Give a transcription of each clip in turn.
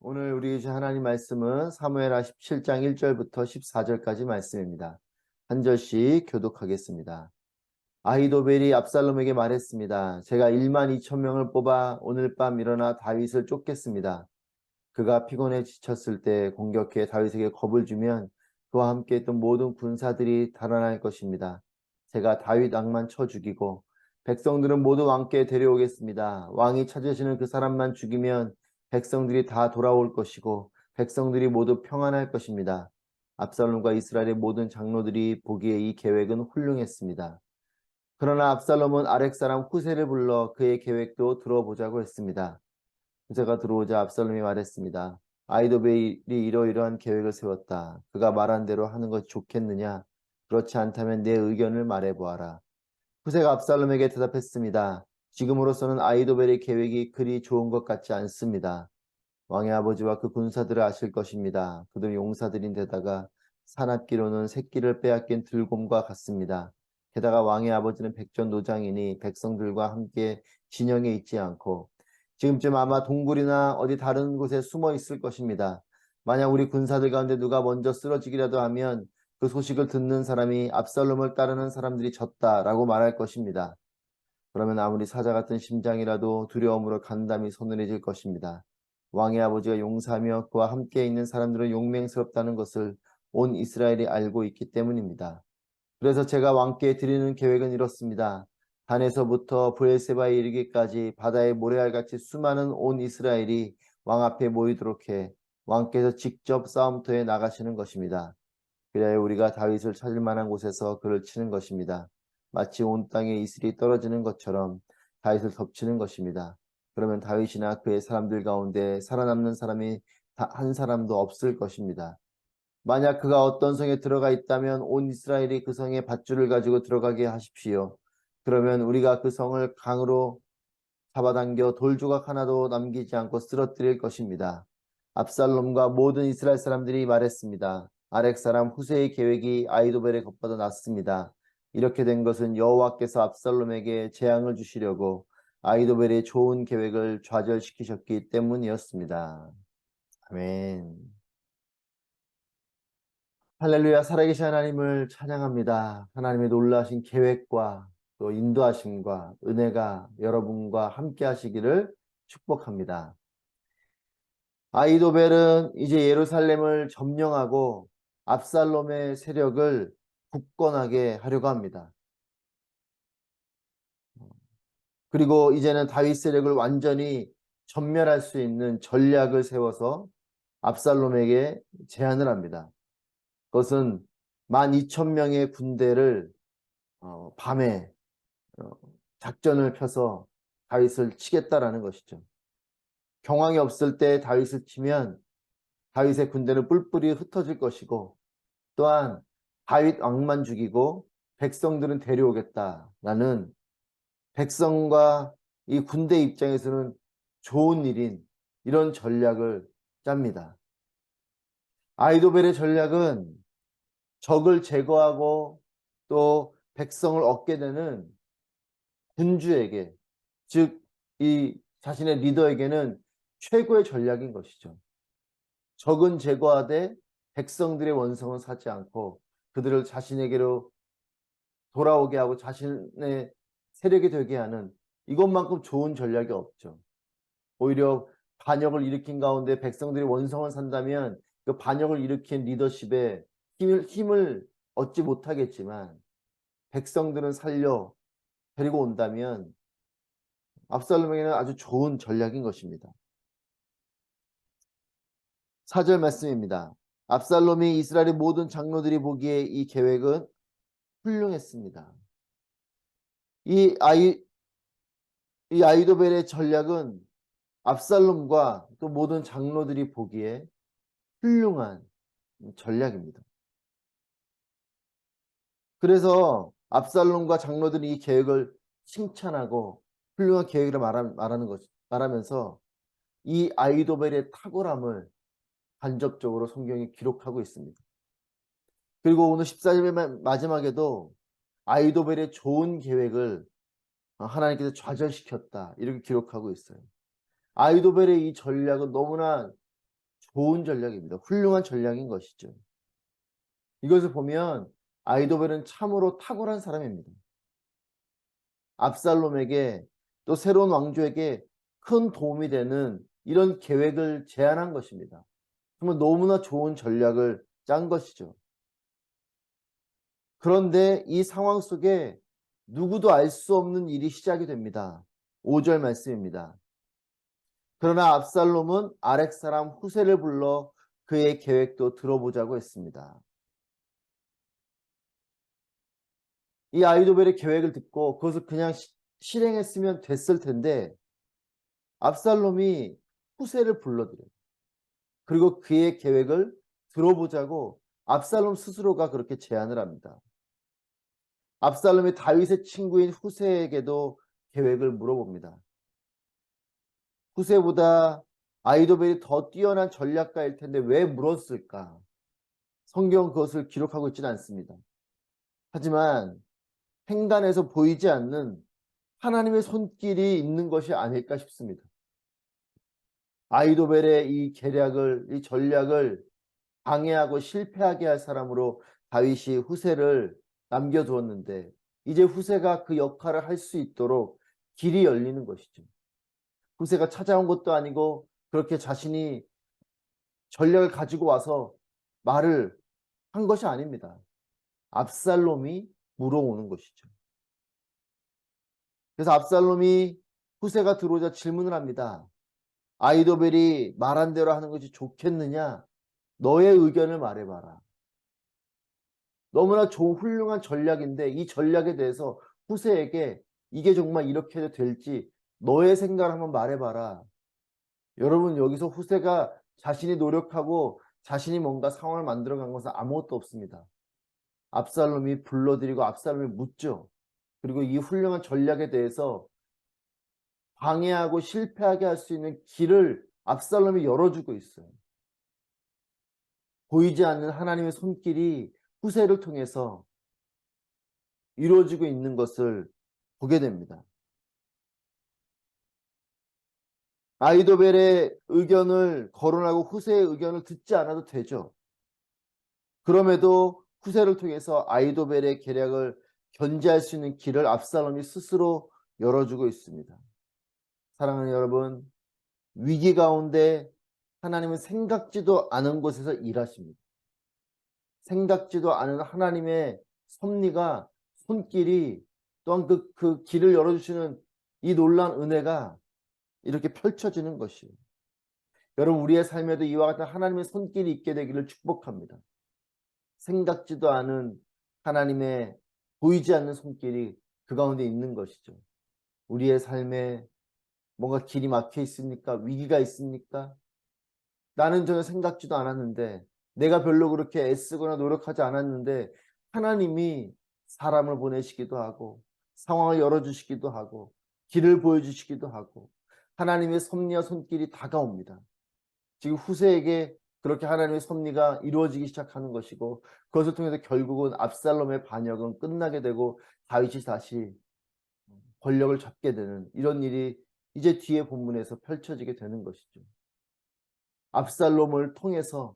오늘 우리 주신 하나님 말씀은 사무엘하 17장 1절부터 14절까지 말씀입니다. 한 절씩 교독하겠습니다. 아히도벨이 압살롬에게 말했습니다. 제가 1만 2천 명을 뽑아 오늘 밤 일어나 다윗을 쫓겠습니다. 그가 피곤해 지쳤을 때 공격해 다윗에게 겁을 주면 그와 함께 했던 모든 군사들이 달아날 것입니다. 제가 다윗 왕만 쳐 죽이고 백성들은 모두 왕께 데려오겠습니다. 왕이 찾으시는 그 사람만 죽이면 백성들이 다 돌아올 것이고 백성들이 모두 평안할 것입니다. 압살롬과 이스라엘의 모든 장로들이 보기에 이 계획은 훌륭했습니다. 그러나 압살롬은 아렉 사람 후세를 불러 그의 계획도 들어보자고 했습니다. 후세가 들어오자 압살롬이 말했습니다. 아히도벨이 이러이러한 계획을 세웠다. 그가 말한 대로 하는 것이 좋겠느냐? 그렇지 않다면 내 의견을 말해보아라. 후세가 압살롬에게 대답했습니다. 지금으로서는 아히도벨의 계획이 그리 좋은 것 같지 않습니다. 왕의 아버지와 그 군사들을 아실 것입니다. 그들은 용사들인데다가 사납기로는 새끼를 빼앗긴 들곰과 같습니다. 게다가 왕의 아버지는 백전노장이니 백성들과 함께 진영에 있지 않고 지금쯤 아마 동굴이나 어디 다른 곳에 숨어 있을 것입니다. 만약 우리 군사들 가운데 누가 먼저 쓰러지기라도 하면 그 소식을 듣는 사람이 압살롬을 따르는 사람들이 졌다라고 말할 것입니다. 그러면 아무리 사자 같은 심장이라도 두려움으로 간담이 서늘해질 것입니다. 왕의 아버지가 용사며 그와 함께 있는 사람들은 용맹스럽다는 것을 온 이스라엘이 알고 있기 때문입니다. 그래서 제가 왕께 드리는 계획은 이렇습니다. 단에서부터 브엘세바에 이르기까지 바다의 모래알같이 수많은 온 이스라엘이 왕 앞에 모이도록 해 왕께서 직접 싸움터에 나가시는 것입니다. 그래야 우리가 다윗을 찾을 만한 곳에서 그를 치는 것입니다. 마치 온 땅에 이슬이 떨어지는 것처럼 다윗을 덮치는 것입니다. 그러면 다윗이나 그의 사람들 가운데 살아남는 사람이 한 사람도 없을 것입니다. 만약 그가 어떤 성에 들어가 있다면 온 이스라엘이 그 성에 밧줄을 가지고 들어가게 하십시오. 그러면 우리가 그 성을 강으로 잡아당겨 돌조각 하나도 남기지 않고 쓰러뜨릴 것입니다. 압살롬과 모든 이스라엘 사람들이 말했습니다. 아렉 사람 후세의 계획이 아히도벨의 것보다 낫습니다. 이렇게 된 것은 여호와께서 압살롬에게 재앙을 주시려고 아히도벨의 좋은 계획을 좌절시키셨기 때문이었습니다. 아멘. 할렐루야. 살아계신 하나님을 찬양합니다. 하나님의 놀라신 계획과 또 인도하심과 은혜가 여러분과 함께 하시기를 축복합니다. 아히도벨은 이제 예루살렘을 점령하고 압살롬의 세력을 굳건하게 하려고 합니다. 그리고 이제는 다윗 세력을 완전히 전멸할 수 있는 전략을 세워서 압살롬에게 제안을 합니다. 그것은 12,000명의 군대를 밤에 작전을 펴서 다윗을 치겠다라는 것이죠. 경황이 없을 때 다윗을 치면 다윗의 군대는 뿔뿔이 흩어질 것이고 또한 다윗 왕만 죽이고 백성들은 데려오겠다라는 백성과 이 군대 입장에서는 좋은 일인 이런 전략을 짭니다. 아히도벨의 전략은 적을 제거하고 또 백성을 얻게 되는 군주에게 즉 이 자신의 리더에게는 최고의 전략인 것이죠. 적은 제거하되 백성들의 원성은 사지 않고 그들을 자신에게로 돌아오게 하고 자신의 세력이 되게 하는 이것만큼 좋은 전략이 없죠. 오히려 반역을 일으킨 가운데 백성들이 원성을 산다면 그 반역을 일으킨 리더십에 힘을 얻지 못하겠지만 백성들은 살려 데리고 온다면 압살롬에게는 아주 좋은 전략인 것입니다. 4절 말씀입니다. 압살롬이 이스라엘의 모든 장로들이 보기에 이 계획은 훌륭했습니다. 이 아히도벨의 전략은 압살롬과 또 모든 장로들이 보기에 훌륭한 전략입니다. 그래서 압살롬과 장로들이 이 계획을 칭찬하고 훌륭한 계획을 말하면서 이 아히도벨의 탁월함을 간접적으로 성경이 기록하고 있습니다. 그리고 오늘 14절 마지막에도 아히도벨의 좋은 계획을 하나님께서 좌절시켰다 이렇게 기록하고 있어요. 아히도벨의 이 전략은 너무나 좋은 전략입니다. 훌륭한 전략인 것이죠. 이것을 보면 아히도벨은 참으로 탁월한 사람입니다. 압살롬에게 또 새로운 왕조에게 큰 도움이 되는 이런 계획을 제안한 것입니다. 정말 너무나 좋은 전략을 짠 것이죠. 그런데 이 상황 속에 누구도 알 수 없는 일이 시작이 됩니다. 5절 말씀입니다. 그러나 압살롬은 아렉 사람 후세를 불러 그의 계획도 들어보자고 했습니다. 이 아히도벨의 계획을 듣고 그것을 그냥 실행했으면 됐을 텐데 압살롬이 후세를 불러들여요. 그리고 그의 계획을 들어보자고 압살롬 스스로가 그렇게 제안을 합니다. 압살롬이 다윗의 친구인 후세에게도 계획을 물어봅니다. 후세보다 아히도벨이 더 뛰어난 전략가일 텐데 왜 물었을까? 성경은 그것을 기록하고 있지는 않습니다. 하지만 행간에서 보이지 않는 하나님의 손길이 있는 것이 아닐까 싶습니다. 아히도벨의 이 계략을, 이 전략을 방해하고 실패하게 할 사람으로 다윗이 후세를 남겨두었는데 이제 후세가 그 역할을 할 수 있도록 길이 열리는 것이죠. 후세가 찾아온 것도 아니고 그렇게 자신이 전략을 가지고 와서 말을 한 것이 아닙니다. 압살롬이 물어오는 것이죠. 그래서 압살롬이 후세가 들어오자 질문을 합니다. 아히도벨이 말한 대로 하는 것이 좋겠느냐? 너의 의견을 말해봐라. 너무나 좋은 훌륭한 전략인데 이 전략에 대해서 후세에게 이게 정말 이렇게 해도 될지 너의 생각을 한번 말해봐라. 여러분 여기서 후세가 자신이 노력하고 자신이 뭔가 상황을 만들어간 것은 아무것도 없습니다. 압살롬이 불러들이고 압살롬이 묻죠. 그리고 이 훌륭한 전략에 대해서 방해하고 실패하게 할 수 있는 길을 압살롬이 열어주고 있어요. 보이지 않는 하나님의 손길이 후세를 통해서 이루어지고 있는 것을 보게 됩니다. 아히도벨의 의견을 거론하고 후세의 의견을 듣지 않아도 되죠. 그럼에도 후세를 통해서 아히도벨의 계략을 견제할 수 있는 길을 압살롬이 스스로 열어주고 있습니다. 사랑하는 여러분, 위기 가운데 하나님은 생각지도 않은 곳에서 일하십니다. 생각지도 않은 하나님의 섭리가 손길이 또한 그 길을 열어주시는 이 놀라운 은혜가 이렇게 펼쳐지는 것이에요. 여러분 우리의 삶에도 이와 같은 하나님의 손길이 있게 되기를 축복합니다. 생각지도 않은 하나님의 보이지 않는 손길이 그 가운데 있는 것이죠. 우리의 삶에 뭔가 길이 막혀 있습니까? 위기가 있습니까? 나는 전혀 생각지도 않았는데 내가 별로 그렇게 애쓰거나 노력하지 않았는데 하나님이 사람을 보내시기도 하고 상황을 열어주시기도 하고 길을 보여주시기도 하고 하나님의 섭리와 손길이 다가옵니다. 지금 후세에게 그렇게 하나님의 섭리가 이루어지기 시작하는 것이고 그것을 통해서 결국은 압살롬의 반역은 끝나게 되고 다윗이 다시 권력을 잡게 되는 이런 일이 이제 뒤에 본문에서 펼쳐지게 되는 것이죠. 압살롬을 통해서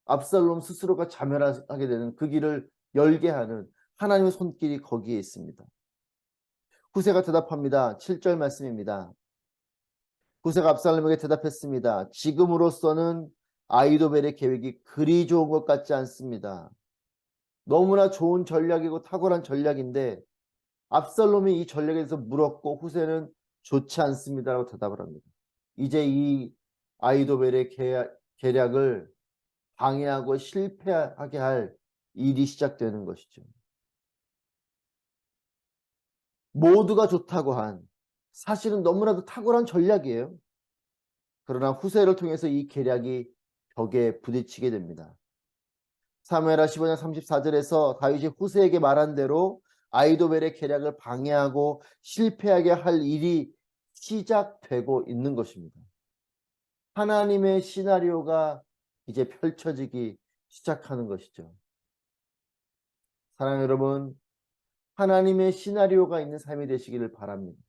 압살롬 스스로가 자멸하게 되는 그 길을 열게 하는 하나님의 손길이 거기에 있습니다. 후세가 대답합니다. 7절 말씀입니다. 후세가 압살롬에게 대답했습니다. 지금으로서는 아히도벨의 계획이 그리 좋은 것 같지 않습니다. 너무나 좋은 전략이고 탁월한 전략인데 압살롬이 이 전략에 대해서 물었고 후세는 좋지 않습니다라고 대답을 합니다. 이제 이 아히도벨의 계략을 방해하고 실패하게 할 일이 시작되는 것이죠. 모두가 좋다고 한 사실은 너무나도 탁월한 전략이에요. 그러나 후세를 통해서 이 계략이 벽에 부딪히게 됩니다. 사무엘하 15장 34절에서 다윗이 후세에게 말한 대로 아히도벨의 계략을 방해하고 실패하게 할 일이 시작되고 있는 것입니다. 하나님의 시나리오가 이제 펼쳐지기 시작하는 것이죠. 사랑하는 여러분, 하나님의 시나리오가 있는 삶이 되시기를 바랍니다.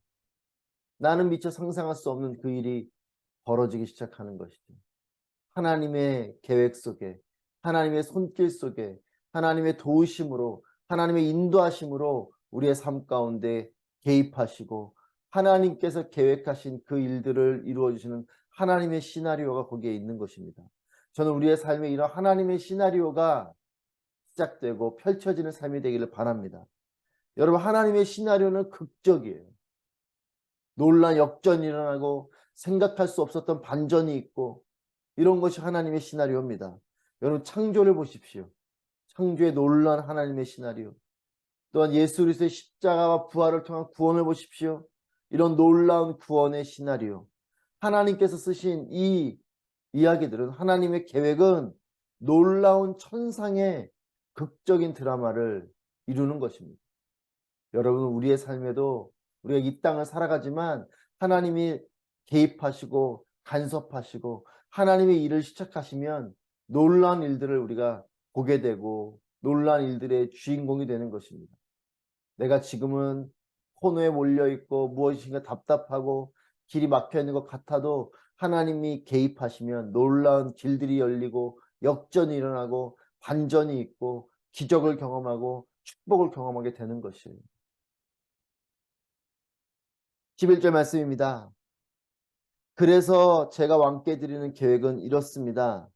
나는 미처 상상할 수 없는 그 일이 벌어지기 시작하는 것이죠. 하나님의 계획 속에, 하나님의 손길 속에, 하나님의 도우심으로, 하나님의 인도하심으로 우리의 삶 가운데 개입하시고 하나님께서 계획하신 그 일들을 이루어주시는 하나님의 시나리오가 거기에 있는 것입니다. 저는 우리의 삶에 이런 하나님의 시나리오가 시작되고 펼쳐지는 삶이 되기를 바랍니다. 여러분, 하나님의 시나리오는 극적이에요. 놀란 역전이 일어나고 생각할 수 없었던 반전이 있고 이런 것이 하나님의 시나리오입니다. 여러분, 창조를 보십시오. 창조의 놀란 하나님의 시나리오. 또한 예수 그리스도의 십자가와 부활을 통한 구원을 보십시오. 이런 놀라운 구원의 시나리오. 하나님께서 쓰신 이 이야기들은, 하나님의 계획은 놀라운 천상의 극적인 드라마를 이루는 것입니다. 여러분, 우리의 삶에도 우리가 이 땅을 살아가지만 하나님이 개입하시고 간섭하시고 하나님의 일을 시작하시면 놀라운 일들을 우리가 보게 되고 놀라운 일들의 주인공이 되는 것입니다. 내가 지금은 코너에 몰려있고 무엇인가 답답하고 길이 막혀있는 것 같아도 하나님이 개입하시면 놀라운 길들이 열리고 역전이 일어나고 반전이 있고 기적을 경험하고 축복을 경험하게 되는 것이에요. 11절 말씀입니다. 그래서 제가 왕께 드리는 계획은 이렇습니다.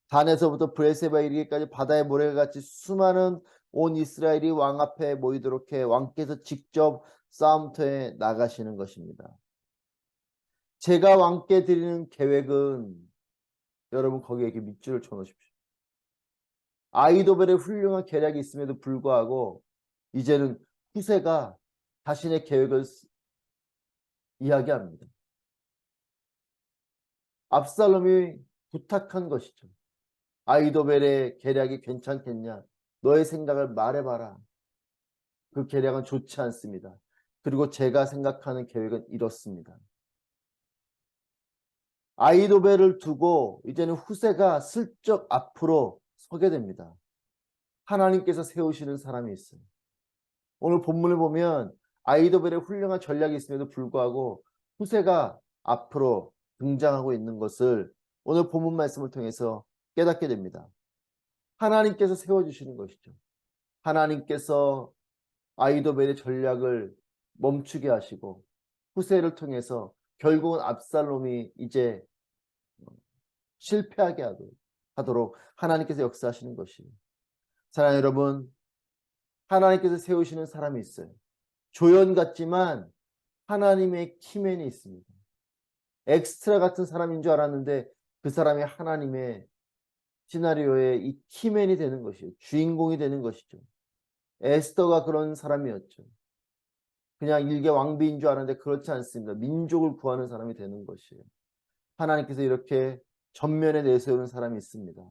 단에서부터 브레세바에 이르기까지 바다의 모래가 같이 수많은 온 이스라엘이 왕 앞에 모이도록 해 왕께서 직접 싸움터에 나가시는 것입니다. 제가 왕께 드리는 계획은, 여러분 거기에 밑줄을 쳐놓으십시오. 아이도벨의 훌륭한 계략이 있음에도 불구하고 이제는 후세가 자신의 계획을 이야기합니다. 압살롬이 부탁한 것이죠. 아이도벨의 계략이 괜찮겠냐? 너의 생각을 말해봐라. 그 계략은 좋지 않습니다. 그리고 제가 생각하는 계획은 이렇습니다. 아이도벨을 두고 이제는 후세가 슬쩍 앞으로 서게 됩니다. 하나님께서 세우시는 사람이 있어요. 오늘 본문을 보면 아이도벨의 훌륭한 전략이 있음에도 불구하고 후세가 앞으로 등장하고 있는 것을 오늘 본문 말씀을 통해서 깨닫게 됩니다. 하나님께서 세워주시는 것이죠. 하나님께서 아이도벨의 전략을 멈추게 하시고 후세를 통해서 결국은 압살롬이 이제 실패하게 하도록 하나님께서 역사하시는 것이에요. 사랑하는 여러분, 하나님께서 세우시는 사람이 있어요. 조연 같지만 하나님의 키맨이 있습니다. 엑스트라 같은 사람인 줄 알았는데 그 사람이 하나님의 시나리오의 이 키맨이 되는 것이에요. 주인공이 되는 것이죠. 에스더가 그런 사람이었죠. 그냥 일개 왕비인 줄 알았는데 그렇지 않습니다. 민족을 구하는 사람이 되는 것이에요. 하나님께서 이렇게 전면에 내세우는 사람이 있습니다.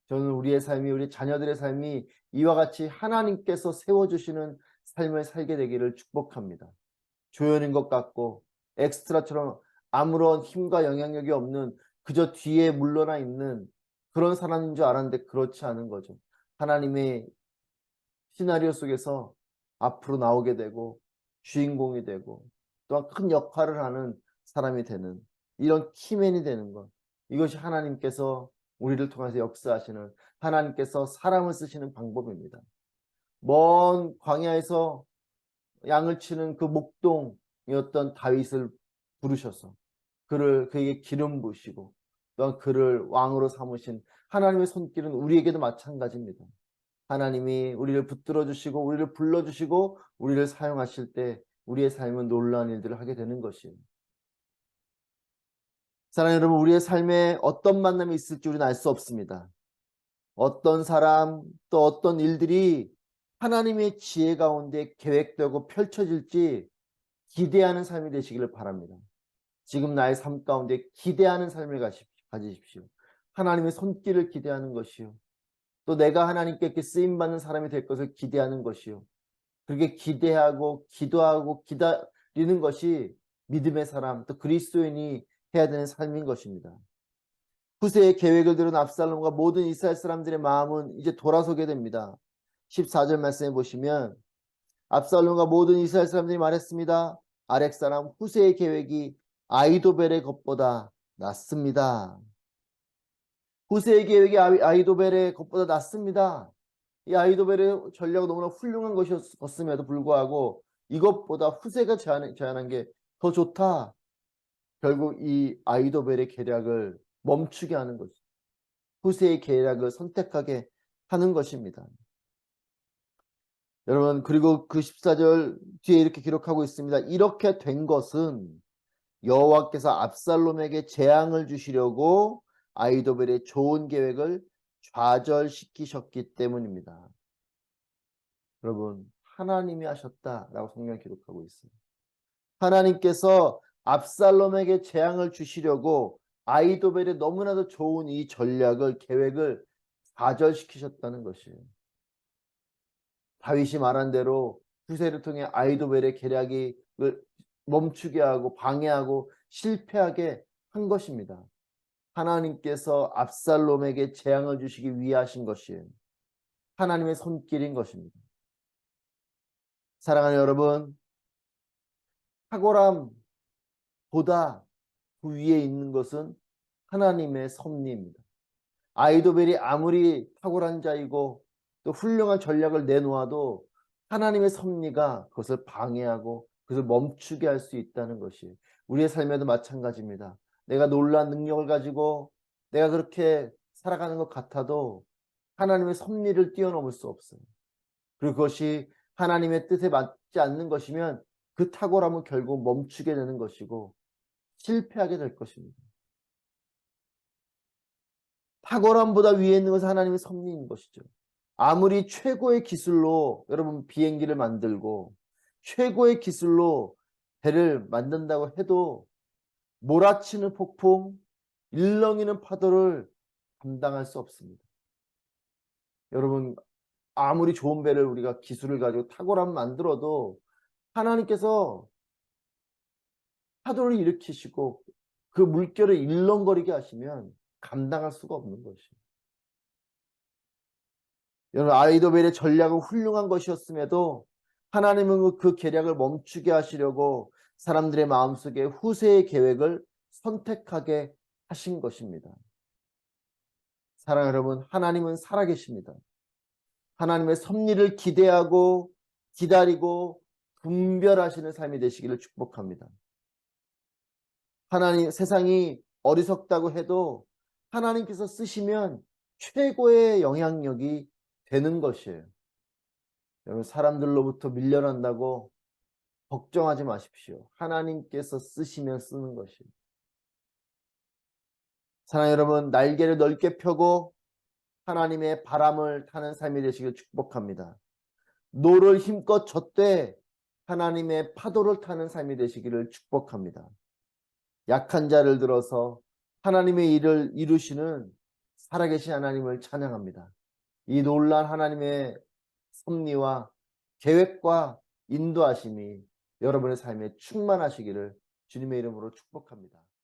저는 우리의 삶이, 우리 자녀들의 삶이 이와 같이 하나님께서 세워주시는 삶을 살게 되기를 축복합니다. 조연인 것 같고 엑스트라처럼 아무런 힘과 영향력이 없는 그저 뒤에 물러나 있는 그런 사람인 줄 알았는데 그렇지 않은 거죠. 하나님의 시나리오 속에서 앞으로 나오게 되고 주인공이 되고 또한 큰 역할을 하는 사람이 되는 이런 키맨이 되는 것, 이것이 하나님께서 우리를 통해서 역사하시는, 하나님께서 사람을 쓰시는 방법입니다. 먼 광야에서 양을 치는 그 목동이었던 다윗을 부르셔서 그에게 기름 부으시고 또한 그를 왕으로 삼으신 하나님의 손길은 우리에게도 마찬가지입니다. 하나님이 우리를 붙들어 주시고 우리를 불러 주시고 우리를 사용하실 때 우리의 삶은 놀라운 일들을 하게 되는 것이에요. 사랑하는 여러분, 우리의 삶에 어떤 만남이 있을지 우리는 알 수 없습니다. 어떤 사람 또 어떤 일들이 하나님의 지혜 가운데 계획되고 펼쳐질지 기대하는 삶이 되시기를 바랍니다. 지금 나의 삶 가운데 기대하는 삶을 가지십시오. 하나님의 손길을 기대하는 것이요. 또 내가 하나님께 쓰임받는 사람이 될 것을 기대하는 것이요. 그렇게 기대하고 기도하고 기다리는 것이 믿음의 사람, 또 그리스도인이 해야 되는 삶인 것입니다. 후세의 계획을 들은 압살롬과 모든 이스라엘 사람들의 마음은 이제 돌아서게 됩니다. 14절 말씀해 보시면 압살롬과 모든 이스라엘 사람들이 말했습니다. 아렉 사람 후세의 계획이 아이도벨의 것보다 낫습니다. 후세의 계획이 아히도벨의 것보다 낫습니다. 이 아히도벨의 전략은 너무나 훌륭한 것이었음에도 불구하고 이것보다 후세가 제안한 게 더 좋다. 결국 이 아히도벨의 계략을 멈추게 하는 것이죠. 후세의 계략을 선택하게 하는 것입니다. 여러분, 그리고 그 14절 뒤에 이렇게 기록하고 있습니다. 이렇게 된 것은 여호와께서 압살롬에게 재앙을 주시려고 아히도벨의 좋은 계획을 좌절시키셨기 때문입니다. 여러분, 하나님이 하셨다라고 성경에 기록하고 있습니다. 하나님께서 압살롬에게 재앙을 주시려고 아히도벨의 너무나도 좋은 이 전략을, 계획을 좌절시키셨다는 것이에요. 다윗이 말한 대로 후세를 통해 아히도벨의 계략을 멈추게 하고 방해하고 실패하게 한 것입니다. 하나님께서 압살롬에게 재앙을 주시기 위해 하신 것이에요. 하나님의 손길인 것입니다. 사랑하는 여러분, 탁월함보다 그 위에 있는 것은 하나님의 섭리입니다. 아히도벨이 아무리 탁월한 자이고 또 훌륭한 전략을 내놓아도 하나님의 섭리가 그것을 방해하고 그것을 멈추게 할 수 있다는 것이 우리의 삶에도 마찬가지입니다. 내가 놀라운 능력을 가지고 내가 그렇게 살아가는 것 같아도 하나님의 섭리를 뛰어넘을 수 없어요. 그리고 그것이 하나님의 뜻에 맞지 않는 것이면 그 탁월함은 결국 멈추게 되는 것이고 실패하게 될 것입니다. 탁월함보다 위에 있는 것은 하나님의 섭리인 것이죠. 아무리 최고의 기술로 여러분 비행기를 만들고 최고의 기술로 배를 만든다고 해도 몰아치는 폭풍, 일렁이는 파도를 감당할 수 없습니다. 여러분, 아무리 좋은 배를 우리가 기술을 가지고 탁월함 만들어도 하나님께서 파도를 일으키시고 그 물결을 일렁거리게 하시면 감당할 수가 없는 것이에요. 여러분, 아히도벨의 전략은 훌륭한 것이었음에도 하나님은 그 계략을 멈추게 하시려고 사람들의 마음속에 후세의 계획을 선택하게 하신 것입니다. 사랑하는 여러분, 하나님은 살아계십니다. 하나님의 섭리를 기대하고 기다리고 분별하시는 삶이 되시기를 축복합니다. 하나님, 세상이 어리석다고 해도 하나님께서 쓰시면 최고의 영향력이 되는 것이에요. 여러분, 사람들로부터 밀려난다고 걱정하지 마십시오. 하나님께서 쓰시면 쓰는 것이에요. 사랑하는 여러분, 날개를 넓게 펴고 하나님의 바람을 타는 삶이 되시길 축복합니다. 노를 힘껏 젓되 하나님의 파도를 타는 삶이 되시기를 축복합니다. 약한 자를 들어서 하나님의 일을 이루시는 살아계신 하나님을 찬양합니다. 이 놀라운 하나님의 섭리와 계획과 인도하심이 여러분의 삶에 충만하시기를 주님의 이름으로 축복합니다.